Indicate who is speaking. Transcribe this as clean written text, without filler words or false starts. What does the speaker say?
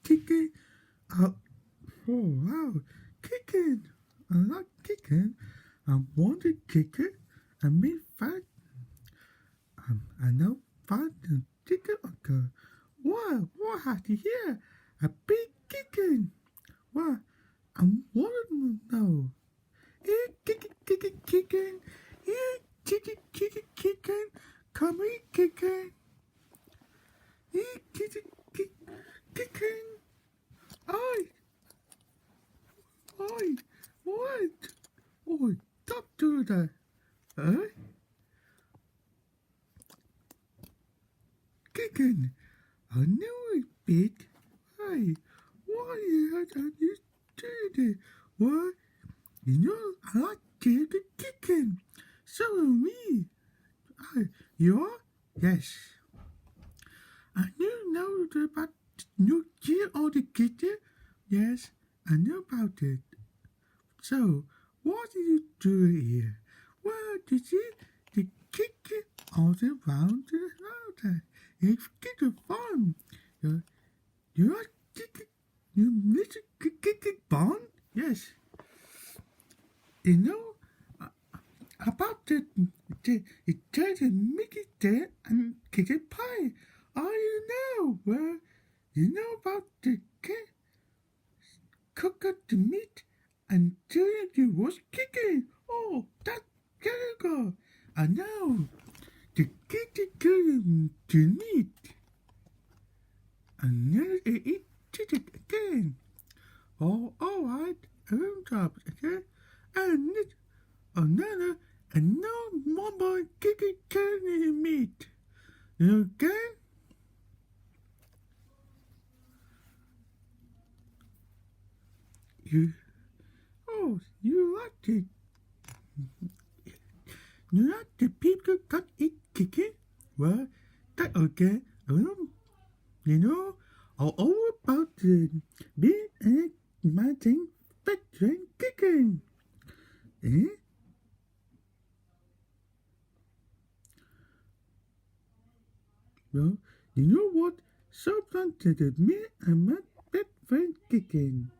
Speaker 1: Kicking. Oh, oh wow, kicking. I like kicking. I want to kick it and me fight. I know fight and kick it. Okay. What have you here? A big kicking. What? I want to know. Kicking. Kicking. Come here, kicking. Kicking. Oi, oi, what? Oi, stop doing that. Eh? Kicking. I know it's big. Hey, why are you doing it? What? You know, I like kicking. So are me. You are? Yes. And you know about New Year or the kitchen? Yes, I know about it. So, what do you do here? Well, you see, the kitchen all around the house. It's kind of fun. You're kicking, you miss kicking bond? Yes. You know about the Italian Mickey there and kitchen pie. Oh, you know, well, you know about the cook up the meat and turn you was kicking. Oh, that's terrible. I know. The kitchen to meat. And then they eat it again. Oh, all right. Home jobs again. And it, another, and no more kicking meat. Okay? You like it. You like the people that eat kicking? Well, that's okay. You know, all about the being and my thing, veteran kicking. Eh? Well, you know what? Sometimes to me and my best friend kicking.